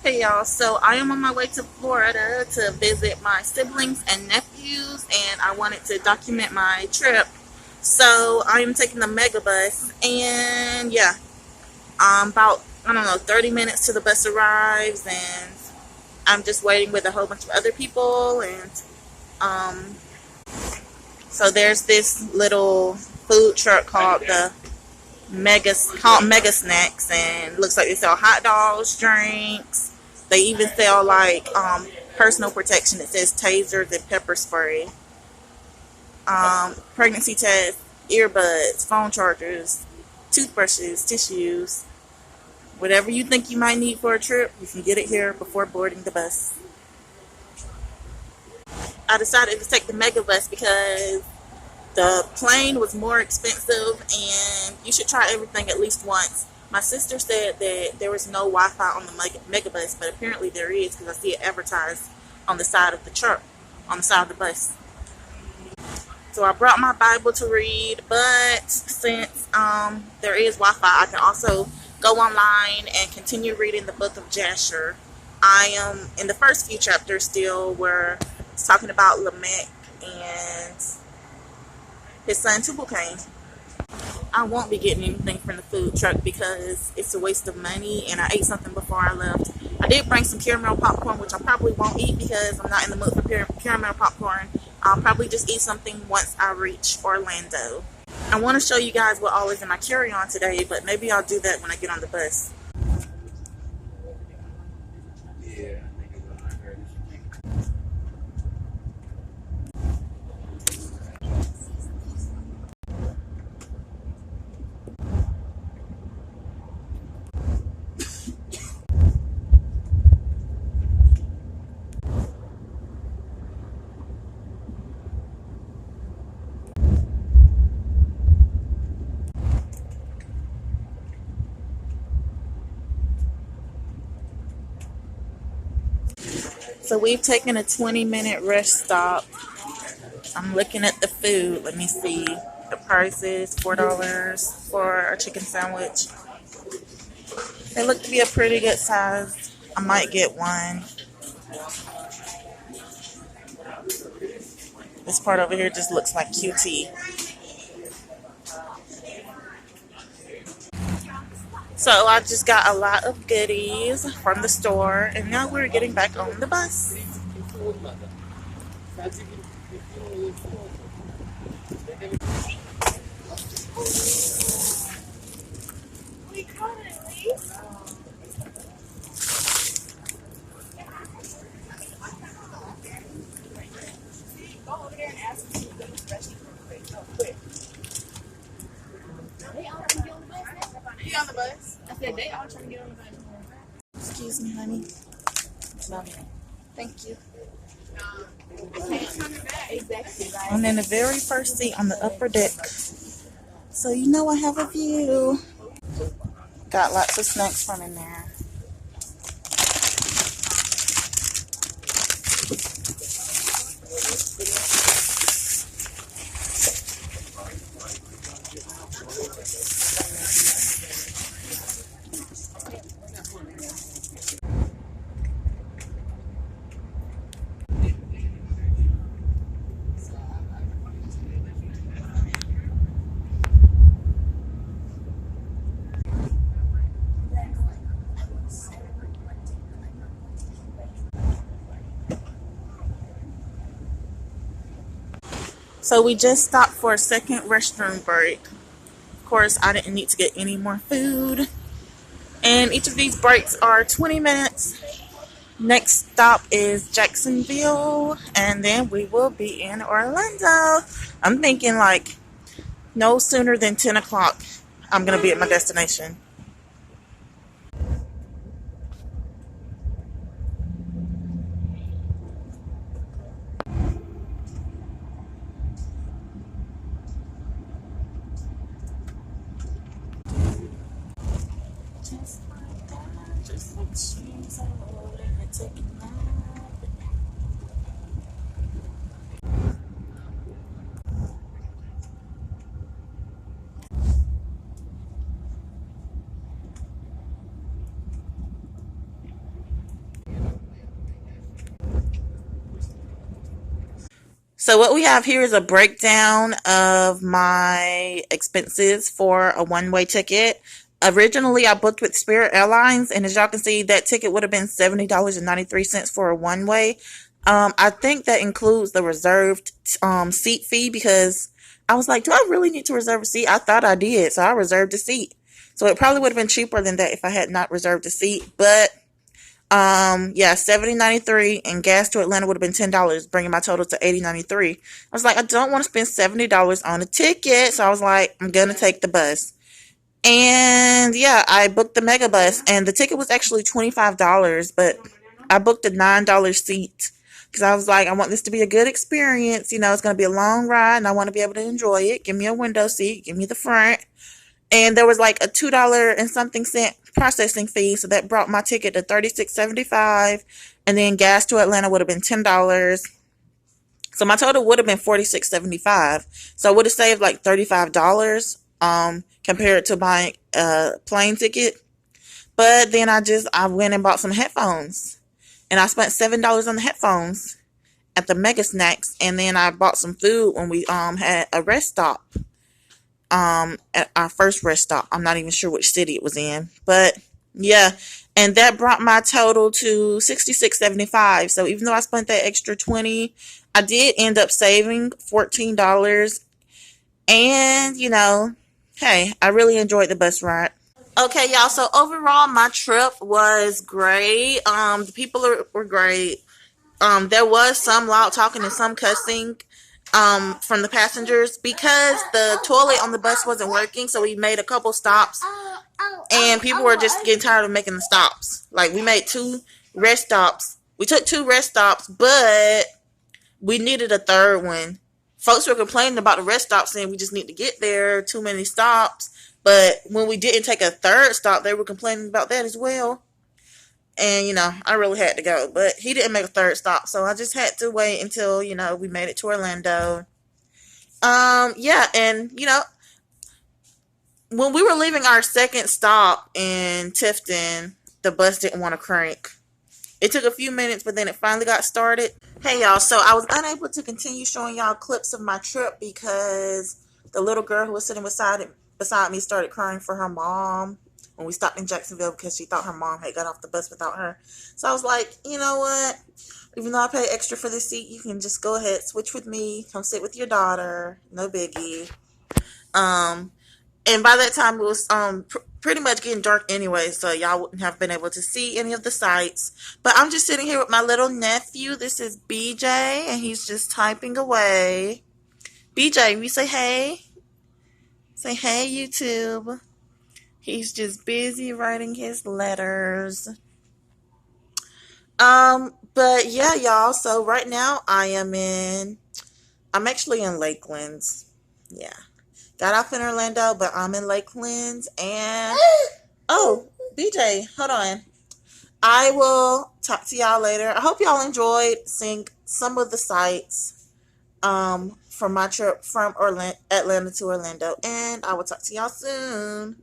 Hey y'all, so I am on my way to Florida to visit my siblings and nephews, and I wanted to document my trip. So I am taking the Megabus, and yeah, about, I don't know, 30 minutes to the bus arrives, and I'm just waiting with a whole bunch of other people. And um, so there's this little food truck called the Mega Snacks, and it looks like they sell hot dogs, drinks. They even sell like personal protection. It says tasers and pepper spray, pregnancy tests, earbuds, phone chargers, toothbrushes, tissues, whatever you think you might need for a trip. You can get it here before boarding the bus. I decided to take the Mega Bus because the plane was more expensive, and you should try everything at least once. My sister said that there was no Wi-Fi on the Megabus, but apparently there is because I see it advertised on the side of the truck, on the side of the bus. So I brought my Bible to read, but since there is Wi-Fi, I can also go online and continue reading the book of Jasher. I am in the first few chapters still, where it's talking about Lamech and his son Tubal-Cain. I won't be getting anything from the food truck because it's a waste of money, and I ate something before I left. I did bring some caramel popcorn, which I probably won't eat because I'm not in the mood for caramel popcorn. I'll probably just eat something once I reach Orlando. I want to show you guys what all is in my carry-on today, but maybe I'll do that when I get on the bus. So we've taken a 20-minute rest stop. I'm looking at the food. Let me see. The price is $4 for a chicken sandwich. They look to be a pretty good size. I might get one. This part over here just looks like QT. So I just got a lot of goodies from the store, and now we're getting back on the bus. You on the bus? I said they all trying to get on the bus. Excuse me, honey. Thank you. I'm in the very first seat on the upper deck. So you know I have a view. Got lots of snacks from in there. So we just stopped for a second restroom break. Of course, I didn't need to get any more food. And each of these breaks are 20 minutes. Next stop is Jacksonville, and then we will be in Orlando. I'm thinking like no sooner than 10 o'clock I'm going to be at my destination. Just like that, just like she's holding it taking So what we have here is a breakdown of my expenses for a one-way ticket. Originally, I booked with Spirit Airlines, and as y'all can see, that ticket would have been $70.93 for a one-way. I think that includes the reserved seat fee because I was like, do I really need to reserve a seat? I thought I did, so I reserved a seat. So it probably would have been cheaper than that if I had not reserved a seat, but yeah, 70.93, and gas to Atlanta would have been $10, bringing my total to 80.93. I was like, I don't want to spend $70 on a ticket, so I was like, I'm gonna take the bus. And yeah, I booked the Megabus, and the ticket was actually $25, but I booked a $9 seat because I was like, I want this to be a good experience. You know, it's gonna be a long ride, and I want to be able to enjoy it. Give me a window seat, give me the front. And there was like a $2 and something cent processing fee, so that brought my ticket to $36.75, and then gas to Atlanta would have been $10. So my total would have been $46.75. So I would have saved like $35 compared to buying a plane ticket. But then I went and bought some headphones, and I spent $7 on the headphones at the Mega Snacks, and then I bought some food when we had a rest stop. At our first rest stop. I'm not even sure which city it was in, but yeah, and that brought my total to $66.75. So even though I spent that extra 20, I did end up saving $14. And you know, hey, I really enjoyed the bus ride. Okay, y'all. So overall, my trip was great. The people were great. There was some loud talking and some cussing from the passengers because the toilet on the bus wasn't working. So we made a couple stops, and people were just getting tired of making the stops. Like, we made 2 rest stops. We took 2 rest stops, but we needed a third one. Folks were complaining about the rest stops, saying we just need to get there, too many stops. But when we didn't take a third stop, they were complaining about that as well. And, you know, I really had to go. But he didn't make a third stop, so I just had to wait until, you know, we made it to Orlando. Yeah, and, you know, when we were leaving our second stop in Tifton, the bus didn't want to crank. It took a few minutes, but then it finally got started. Hey, y'all, so I was unable to continue showing y'all clips of my trip because the little girl who was sitting beside me started crying for her mom when we stopped in Jacksonville because she thought her mom had got off the bus without her. So I was like, you know what? Even though I pay extra for this seat, you can just go ahead, switch with me, come sit with your daughter. No biggie. And by that time, it was pretty much getting dark anyway, so y'all wouldn't have been able to see any of the sights. But I'm just sitting here with my little nephew. This is BJ, and he's just typing away. BJ, we say hey. Say hey, YouTube. He's just busy writing his letters. But yeah, y'all. So right now I'm actually in Lakelands. Yeah. Got off in Orlando, but I'm in Lakelands. And oh, BJ, hold on. I will talk to y'all later. I hope y'all enjoyed seeing some of the sights from my trip from Atlanta to Orlando, and I will talk to y'all soon.